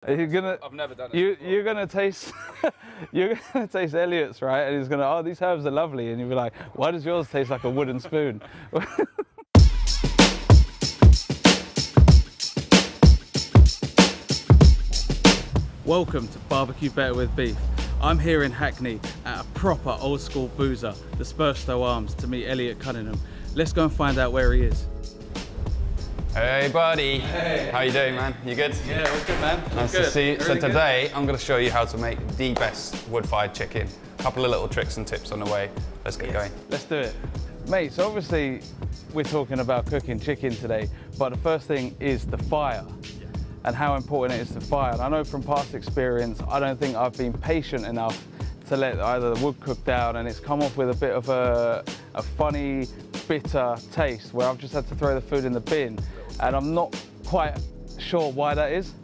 I've never done it. You're gonna taste, you're gonna taste Elliot's, right? And he's gonna, oh, these herbs are lovely, and you'll be like, why does yours taste like a wooden spoon? Welcome to Barbecue Better with Beef. I'm here in Hackney at a proper old school boozer, the Spurstow Arms, to meet Elliot Cunningham. Let's go and find out where he is. Hey buddy, hey. How you doing, man? You good? Yeah, all good, man. Nice to see you. So today I'm going to show you how to make the best wood-fired chicken. A couple of little tricks and tips on the way. Let's get going. Let's do it. Mate, so obviously we're talking about cooking chicken today, but the first thing is the fire and how important it is to fire. And I know from past experience, I don't think I've been patient enough to let either the wood cook down, and it's come off with a bit of a funny, bitter taste where I've just had to throw the food in the bin, and I'm not quite sure why that is.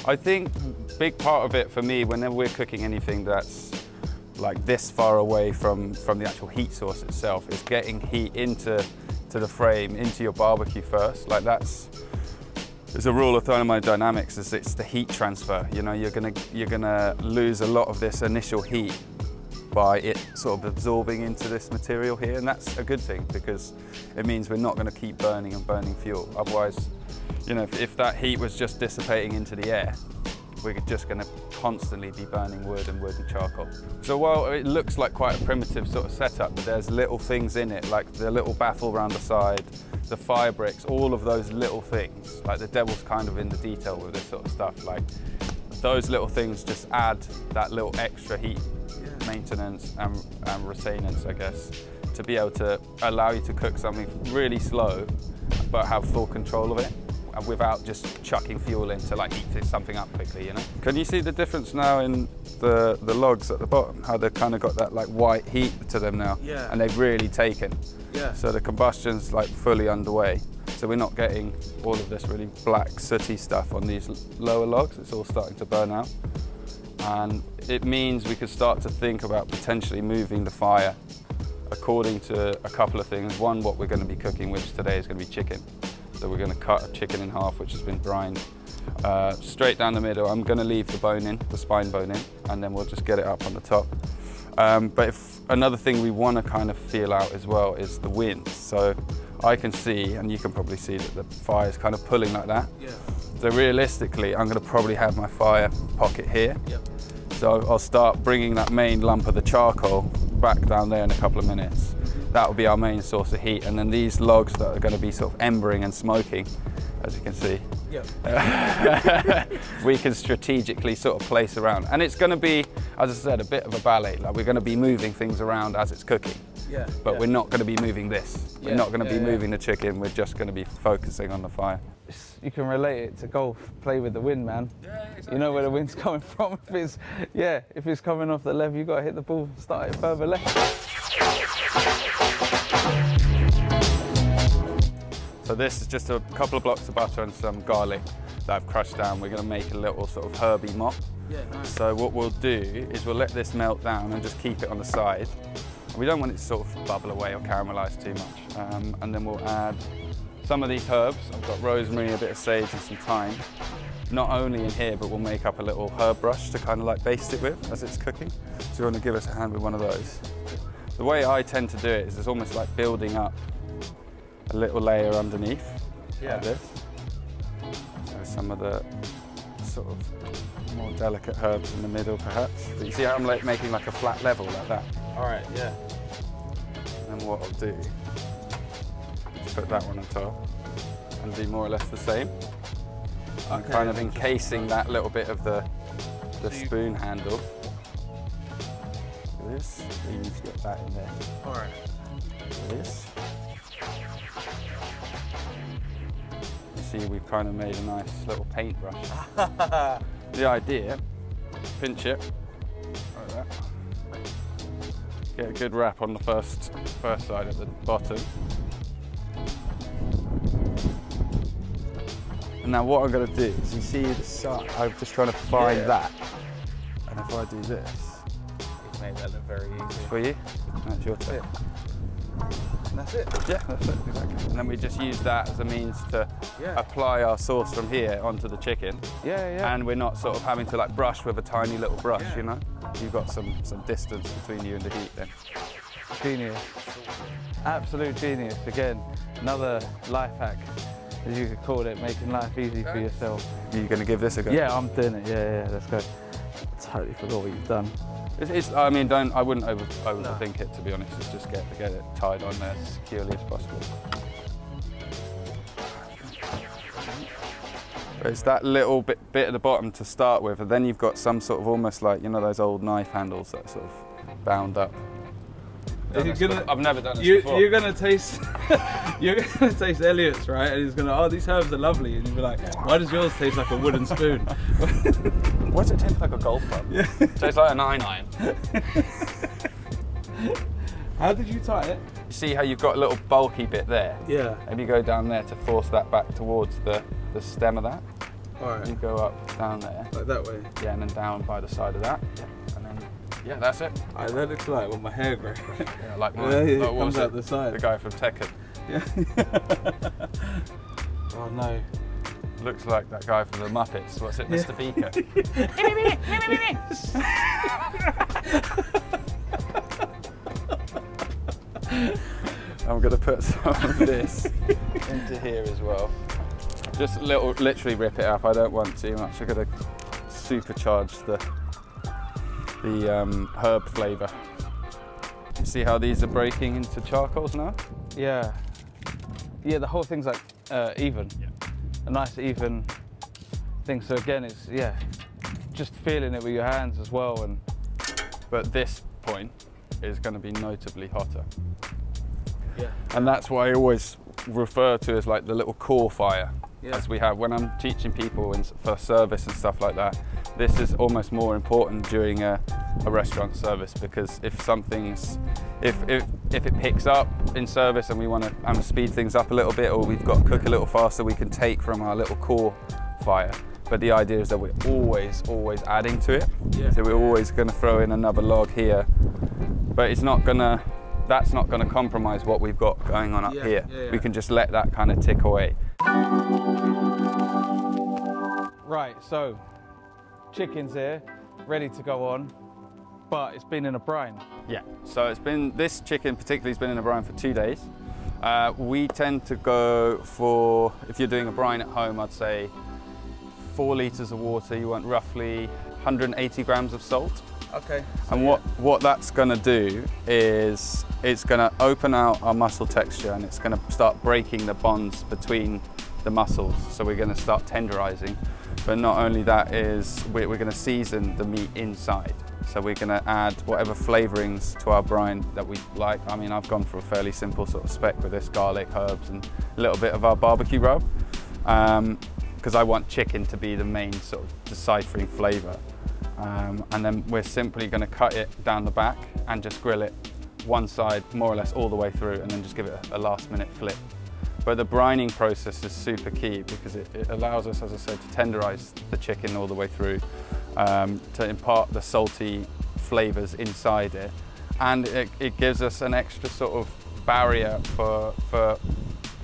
I think a big part of it for me, whenever we're cooking anything that's like this far away from the actual heat source itself, is getting heat into the frame, into your barbecue first. Like there's a rule of thermodynamics, is it's the heat transfer. You know, you're gonna lose a lot of this initial heat by it sort of absorbing into this material here, and that's a good thing because it means we're not going to keep burning and burning fuel. Otherwise, you know, if that heat was just dissipating into the air, we're just going to constantly be burning wood and charcoal. So while it looks like quite a primitive sort of setup, but there's little things in it, like the little baffle around the side, the fire bricks, all of those little things. Like the devil's kind of in the detail with this sort of stuff. Like those little things just add that little extra heat maintenance and retainance, I guess, to be able to allow you to cook something really slow but have full control of it without just chucking fuel in to like heat something up quickly, you know? Can you see the difference now in the logs at the bottom, how they've kind of got that like white heat to them now? Yeah. And they've really taken. Yeah. So the combustion's like fully underway. So we're not getting all of this really black sooty stuff on these lower logs. It's all starting to burn out. And it means we could start to think about potentially moving the fire according to a couple of things. One, what we're going to be cooking, which today is going to be chicken. So we're going to cut a chicken in half, which has been brined. Straight down the middle, I'm going to leave the bone in, the spine bone in, and then we'll just get it up on the top. But another thing we want to kind of feel out as well is the wind. So I can see, and you can probably see, that the fire is kind of pulling like that. Yeah. So realistically, I'm going to probably have my fire pocket here. Yep. So I'll start bringing that main lump of the charcoal back down there in a couple of minutes. That will be our main source of heat. And then these logs that are going to be sort of embering and smoking, as you can see, yep. We can strategically sort of place around. And it's going to be, as I said, a bit of a ballet. Like we're going to be moving things around as it's cooking. Yeah, but we're not going to be moving this. We're not going to be moving the chicken. We're just going to be focusing on the fire. You can relate it to golf. Play with the wind, man. Yeah, exactly. You know where the wind's coming from. If it's coming off the left, you've got to hit the ball, start it further left. So this is just a couple of blocks of butter and some garlic that I've crushed down. We're going to make a little sort of herby mop. Yeah, nice. So what we'll do is we'll let this melt down and just keep it on the side. We don't want it to sort of bubble away or caramelise too much. And then we'll add some of these herbs. I've got rosemary, a bit of sage and some thyme. Not only in here, but we'll make up a little herb brush to kind of like baste it with as it's cooking. So you want to give us a hand with one of those. The way I tend to do it is it's almost like building up a little layer underneath, like this. So some of the sort of more delicate herbs in the middle perhaps. But you see how I'm like making like a flat level like that? All right, yeah. And what I'll do is put that one on top and do more or less the same. I'm kind of encasing that little bit of the spoon handle. Like this, you need to get that in there. All right. Like this. You see, we've kind of made a nice little paintbrush. The idea, pinch it like that. Get a good wrap on the first side at the bottom. And now what I'm going to do is, you see the side, I'm just trying to find that. And if I do this, you can make that look very easy. For you, that's your turn. that's it. Yeah, that's it, exactly. And then we just use that as a means to apply our sauce from here onto the chicken. Yeah. And we're not sort of having to like brush with a tiny little brush, you know? You've got some distance between you and the heat then. Genius. Absolute genius. Again, another life hack, as you could call it, making life easy for yourself. Are you going to give this a go? Yeah, I'm doing it. Yeah, let's go. Totally forgot what you've done. I mean, I wouldn't overthink it, to be honest. It's just get it tied on there as securely as possible. But it's that little bit at the bottom to start with, and then you've got some sort of almost like, you know, those old knife handles that are sort of bound up. I've never done this before. You're gonna taste, Elliot's, right? And he's gonna, oh, these herbs are lovely, and you'll be like, why does yours taste like a wooden spoon? Why does it taste like a golf club? Yeah. Tastes like a 9-iron. How did you tie it? You see how you've got a little bulky bit there? Yeah. Maybe you go down there to force that back towards the stem of that. All right. You go up down there. Like that way? Yeah, and then down by the side of that. Yeah. And then, yeah, that's it. That looks like when my hair grows. Yeah, like mine. Yeah, it comes out the side. The guy from Tekken. Yeah. Oh no. Looks like that guy from the Muppets. What's it, Mr. Beaker? I'm going to put some of this into here as well. Just literally rip it up. I don't want too much. I'm going to supercharge the herb flavour. You see how these are breaking into charcoals now? Yeah. Yeah, the whole thing's like even. Yeah. A nice even thing. So again, it's, just feeling it with your hands as well. But this point is going to be notably hotter. Yeah. And that's what I always refer to as like the little core fire, as we have when I'm teaching people for service and stuff like that. This is almost more important during a restaurant service, because if it picks up in service and we want to speed things up a little bit, or we've got to cook a little faster, we can take from our little core fire. But the idea is that we're always adding to it. Yeah. So we're always going to throw in another log here, but that's not going to compromise what we've got going on up here. Yeah. We can just let that kind of tick away. Right, so chicken's here, ready to go on, but it's been in a brine. Yeah, so this chicken particularly has been in a brine for 2 days. We tend to go for, if you're doing a brine at home, I'd say 4 litres of water, you want roughly 180 grams of salt. Okay. So and what that's going to do is it's going to open out our muscle texture, and it's going to start breaking the bonds between the muscles. So we're going to start tenderizing. But not only that, is we're going to season the meat inside. So we're going to add whatever flavorings to our brine that we like. I mean, I've gone for a fairly simple sort of spec with this: garlic, herbs, and a little bit of our barbecue rub. Because I want chicken to be the main sort of deciphering flavor. And then we're simply going to cut it down the back and just grill it one side more or less all the way through, and then just give it a last minute flip. But the brining process is super key, because it allows us, as I said, to tenderize the chicken all the way through, to impart the salty flavors inside it, and it gives us an extra sort of barrier for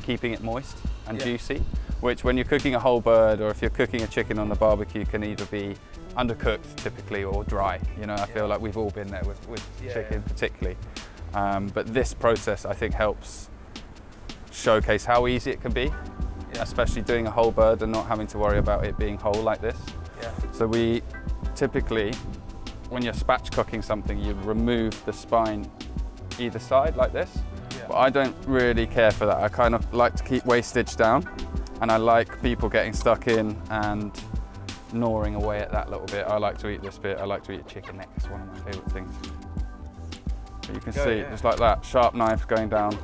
keeping it moist and juicy, which when you're cooking a whole bird, or if you're cooking a chicken on the barbecue, can either be undercooked typically or dry. You know, I feel like we've all been there with chicken particularly. But this process, I think, helps showcase how easy it can be, especially doing a whole bird and not having to worry about it being whole like this. Yeah. So we typically, when you're spatchcocking something, you remove the spine either side like this. Yeah. But I don't really care for that. I kind of like to keep wastage down, and I like people getting stuck in and gnawing away at that little bit. I like to eat this bit. I like to eat chicken neck. It's one of my favourite things. But you can see, just like that, sharp knife going down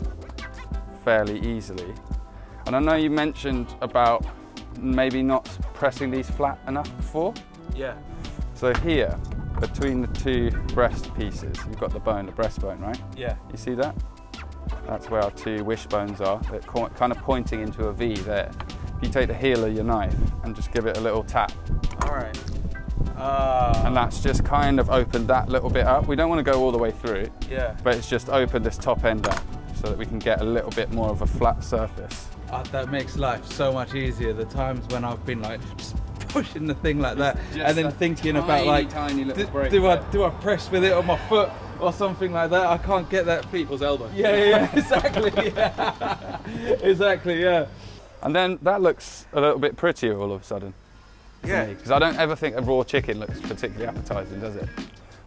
fairly easily. And I know you mentioned about maybe not pressing these flat enough before. Yeah. So here, between the two breast pieces, you've got the bone, the breastbone, right? Yeah. You see that? That's where our two wishbones are. They're kind of pointing into a V there. If you take the heel of your knife and just give it a little tap. All right. And that's just kind of opened that little bit up. We don't want to go all the way through, but it's just opened this top end up. so that we can get a little bit more of a flat surface. That makes life so much easier. The times when I've been like just pushing the thing like that and then thinking about like, do I press with it on my foot or something like that? I can't get that people's elbow. Yeah, exactly. Yeah. Exactly, yeah. And then that looks a little bit prettier all of a sudden. Yeah. Because I don't ever think a raw chicken looks particularly appetizing, does it?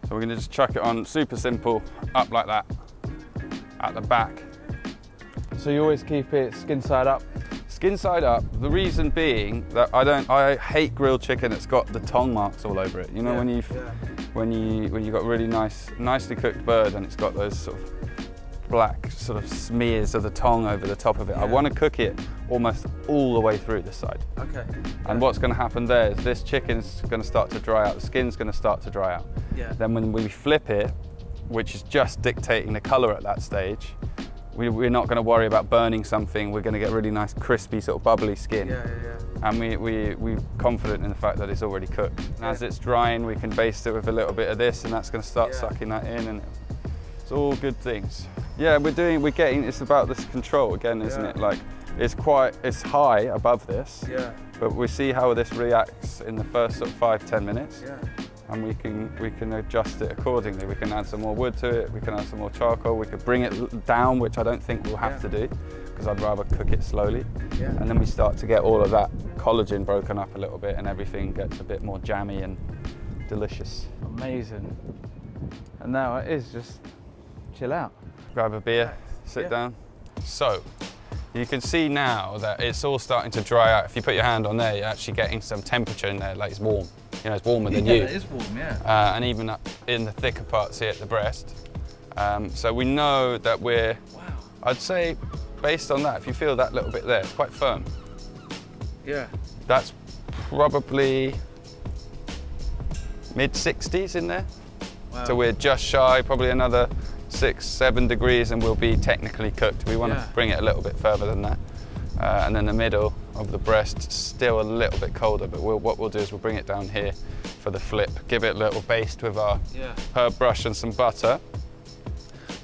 So we're gonna just chuck it on, super simple, up like that, at the back. So you always keep it skin side up? Skin side up, the reason being that I hate grilled chicken that's got the tongue marks all over it. You know, when you've got really nicely cooked bird and it's got those sort of black sort of smears of the tongue over the top of it. I want to cook it almost all the way through this side. Okay. And what's going to happen there is this chicken's going to start to dry out, the skin's going to start to dry out. Yeah. Then when we flip it, which is just dictating the colour at that stage, we're not going to worry about burning something. We're going to get really nice, crispy, sort of bubbly skin. And we're confident in the fact that it's already cooked. And as it's drying, we can baste it with a little bit of this, and that's going to start sucking that in, and it's all good things. Yeah, we're getting, it's about this control again, isn't it? Like, it's high above this, but we see how this reacts in the first sort of 5–10 minutes. And we can adjust it accordingly. We can add some more wood to it, we can add some more charcoal, we could bring it down, which I don't think we'll have to do, because I'd rather cook it slowly. And then we start to get all of that collagen broken up a little bit, and everything gets a bit more jammy and delicious. Amazing. And now it is just chill out. Grab a beer, sit down. So, you can see now that it's all starting to dry out. If you put your hand on there, you're actually getting some temperature in there, like it's warm. You know, it's warmer than you. Yeah, it is warm, yeah. And even up in the thicker parts here at the breast. So we know that we're, I'd say, based on that, if you feel that little bit there, it's quite firm. Yeah. That's probably mid-60s in there. Wow. So we're just shy, probably another 6–7 degrees, and we'll be technically cooked. We want to bring it a little bit further than that. And then the middle of the breast, still a little bit colder, but what we'll do is we'll bring it down here for the flip, give it a little baste with our herb brush and some butter.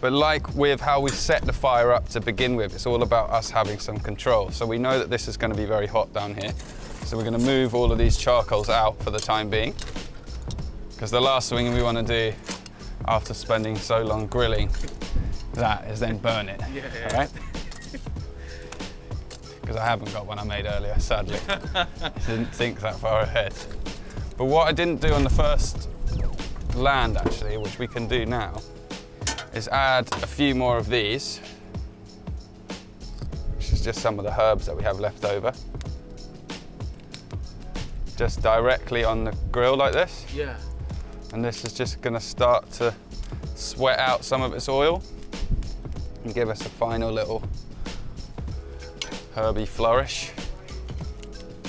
But like with how we set the fire up to begin with, it's all about us having some control. So we know that this is going to be very hot down here. So we're going to move all of these charcoals out for the time being, because the last thing we want to do after spending so long grilling that is then burn it. All right? Because I haven't got one I made earlier, sadly. Didn't think that far ahead. But what I didn't do on the first land, actually, which we can do now, is add a few more of these, which is just some of the herbs that we have left over. Just directly on the grill like this. Yeah. And this is just going to start to sweat out some of its oil and give us a final little herby flourish.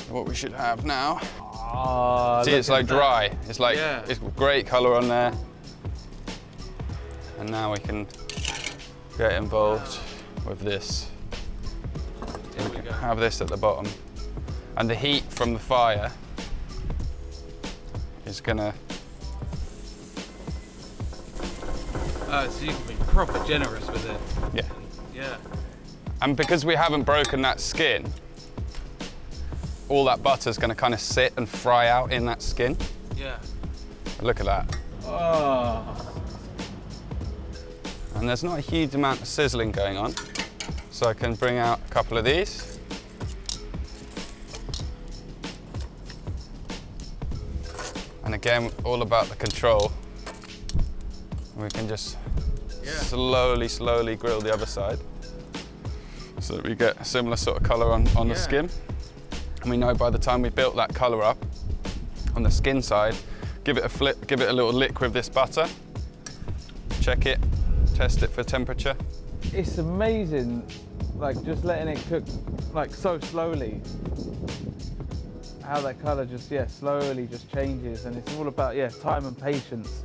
What we should have now. See, it's like dry. It's like, it's great colour on there. And now we can get involved with this. We can have this at the bottom. And the heat from the fire is gonna... so you can be proper generous with it. Yeah. Yeah. And because we haven't broken that skin, all that butter's gonna kind of sit and fry out in that skin. Yeah. Look at that. Oh. And there's not a huge amount of sizzling going on, so I can bring out a couple of these. And again, all about the control. We can just slowly grill the other side, so that we get a similar sort of colour on the skin. And we know by the time we built that colour up on the skin side, give it a flip, give it a little lick with this butter, check it, test it for temperature. It's amazing, like just letting it cook like so slowly, how that colour just slowly just changes, and it's all about time and patience,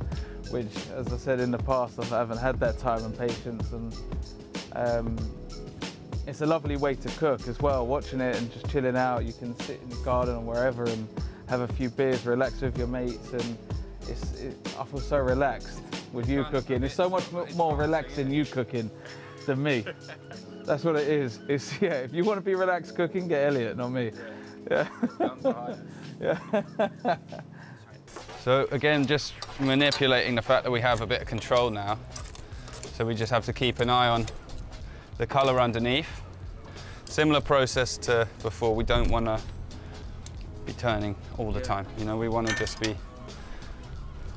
which, as I said in the past, I haven't had that time and patience, and it's a lovely way to cook as well, watching it and just chilling out. You can sit in the garden or wherever and have a few beers, relax with your mates, and I feel so relaxed with you cooking. It's so much more relaxing you cooking than me. That's what it is. It's, yeah, if you want to be relaxed cooking, get Elliot, not me. Yeah. Yeah. So again, just manipulating the fact that we have a bit of control now. So we just have to keep an eye on the colour underneath. Similar process to before, we don't want to be turning all the time. You know, we want to just be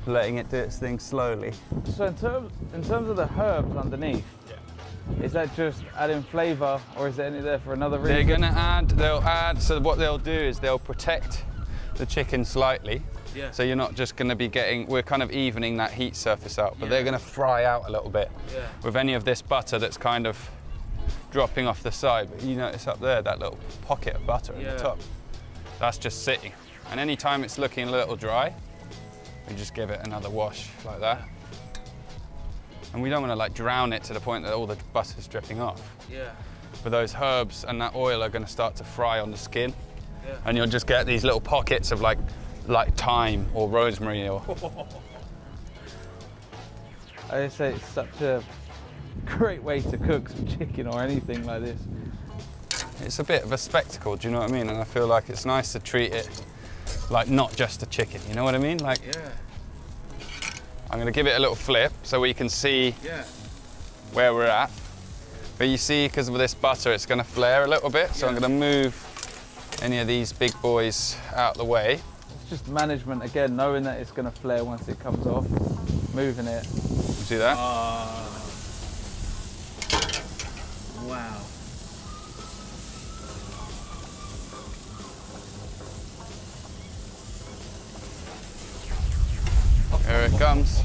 letting it do its thing slowly. So in terms of the herbs underneath, is that just adding flavour, or is there any there for another reason? They'll add, so what they'll do is they'll protect the chicken slightly. Yeah. So you're not just going to be getting, we're kind of evening that heat surface out, but they're going to fry out a little bit with any of this butter that's kind of dropping off the side. But you notice up there, that little pocket of butter in the top, that's just sitting. And any time it's looking a little dry, we just give it another wash like that. And we don't want to like drown it to the point that all the butter's dripping off. Yeah. But those herbs and that oil are going to start to fry on the skin. Yeah. And you'll just get these little pockets of like thyme or rosemary or... I just say it's such a great way to cook some chicken or anything like this. It's a bit of a spectacle, do you know what I mean? And I feel like it's nice to treat it like not just a chicken, you know what I mean? Like, I'm going to give it a little flip so we can see where we're at. But you see, because of this butter, it's going to flare a little bit. So I'm going to move any of these big boys out of the way. It's just management, again, knowing that it's going to flare once it comes off, moving it. See that? Wow. Here it comes.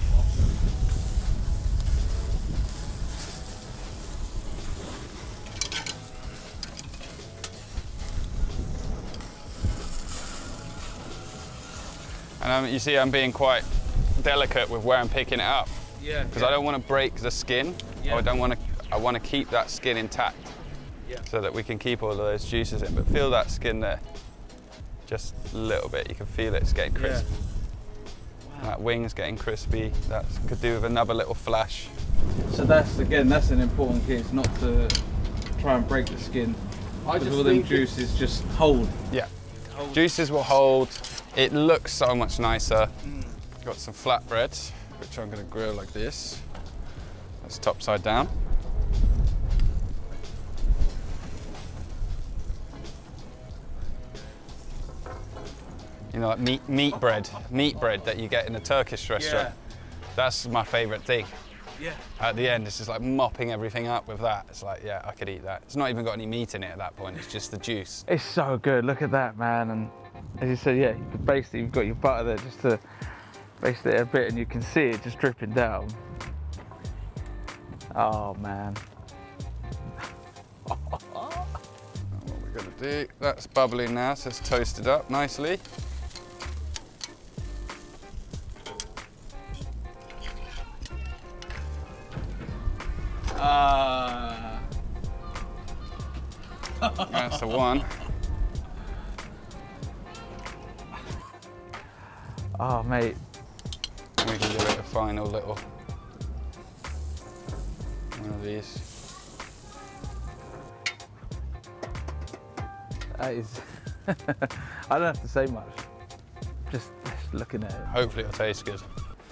And you see I'm being quite delicate with where I'm picking it up. Yeah. Because I don't want to break the skin. Yeah. I want to keep that skin intact. Yeah. So that we can keep all of those juices in. But feel that skin there. Just a little bit. You can feel it's getting crisp. Yeah. That wing's getting crispy. That could do with another little flash. So that's, again, that's an important key. It's not to try and break the skin. Because all them juices just hold. Yeah. Juices will hold. It looks so much nicer. Got some flatbreads, which I'm going to grill like this. That's top side down. You know, like meat bread that you get in a Turkish restaurant. Yeah. That's my favourite thing. Yeah. At the end, it's just like mopping everything up with that. It's like, yeah, I could eat that. It's not even got any meat in it at that point. It's just the juice. It's so good. Look at that, man. And as you said, yeah, you could basically, you've got your butter there just to baste it a bit, and you can see it just dripping down. Oh, man. What we're going to do, that's bubbling now, so it's toasted up nicely. That's the one. Oh, mate. We can give it a final little one of these. That is, I don't have to say much. Just looking at it. Hopefully it'll taste good.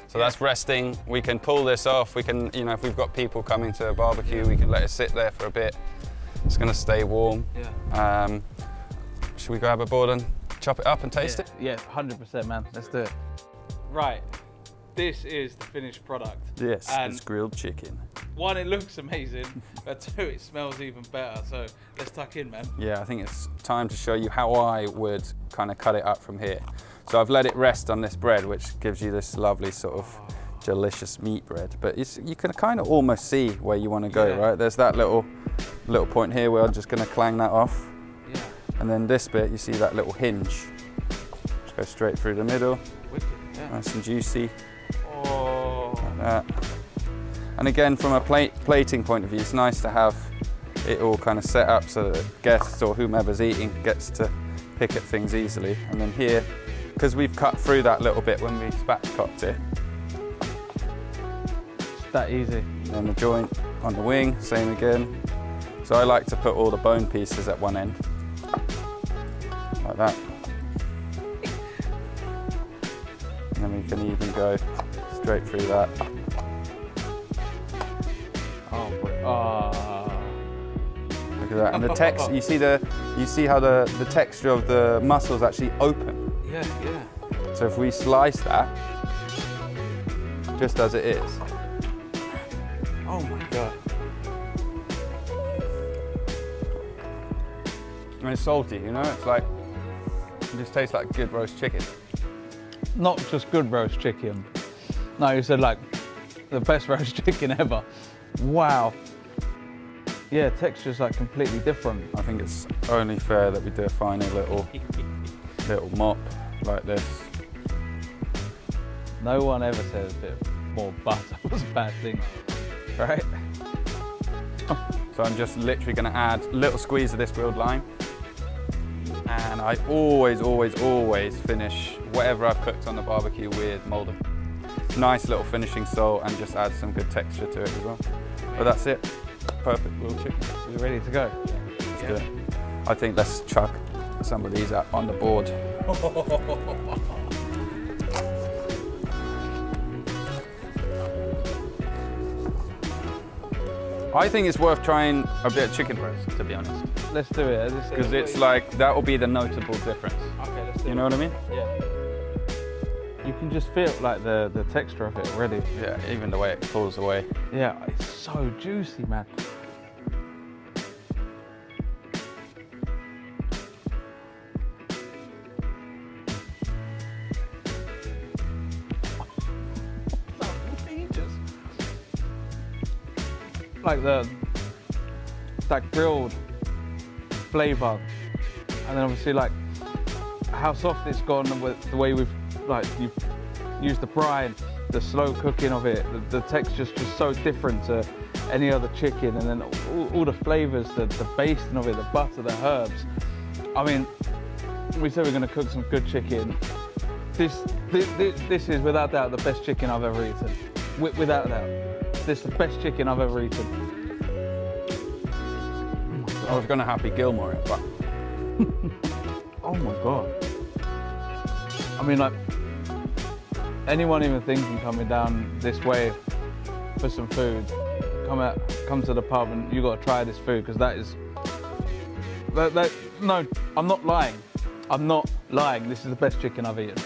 So that's resting. We can pull this off. We can, you know, if we've got people coming to a barbecue, we can let it sit there for a bit. It's going to stay warm. Yeah. Should we grab a board and chop it up and taste it? Yeah, 100%, man. Let's do it. Right. This is the finished product. Yes, it's grilled chicken. One, it looks amazing, but two, it smells even better. So let's tuck in, man. Yeah, I think it's time to show you how I would kind of cut it up from here. So I've let it rest on this bread, which gives you this lovely sort of delicious meat bread. But you can kind of almost see where you want to go, right? There's that little point here where I'm just going to clang that off. Yeah. And then this bit, you see that little hinge. Just go straight through the middle. Wicked, yeah. Nice and juicy. Oh. Like that. And again, from a plating point of view, it's nice to have it all kind of set up so that guests or whomever's eating gets to pick at things easily. And then here, because we've cut through that little bit when we spatchcocked it. It's that easy. On the joint, On the wing, same again. So I like to put all the bone pieces at one end, like that. And then we can even go straight through that. Oh, boy. Oh. Look at that. And the text, you see how the texture of the muscles actually open. Yeah, yeah. So if we slice that, just as it is. Oh my God. And it's salty, you know? It's like, it just tastes like good roast chicken. Not just good roast chicken. No, you said like the best roast chicken ever. Wow. Yeah, texture's like completely different. I think it's only fair that we do a final little mop like this. No one ever says a bit more butter was a bad thing, right? So I'm just literally gonna add a little squeeze of this grilled lime. And I always finish whatever I've cooked on the barbecue with Maldon. Nice little finishing salt and just add some good texture to it as well. But that's it. Perfect grilled chicken. We're ready to go. Let's do it. I think let's chuck some of these up on the board. I think it's worth trying a bit of chicken breast, to be honest. Let's do it. Because it's like, that will be the notable difference. Okay, let's do it. You know what I mean? Yeah. You can just feel like the texture of it already. Yeah, even the way it pulls away. Yeah, it's so juicy, man. Like that grilled flavour, and then obviously like how soft it's gone with the way you've used the brine, the slow cooking of it. The texture's just so different to any other chicken, and then all the flavours, the basting of it, the butter, the herbs. I mean, we said we're going to cook some good chicken. This is without doubt the best chicken I've ever eaten. Without doubt. This is the best chicken I've ever eaten. I was going to Happy Gilmore it, but... Oh my God. I mean, like, anyone even thinking coming down this way for some food, come to the pub and you got to try this food, because that is... no, I'm not lying. I'm not lying. This is the best chicken I've eaten.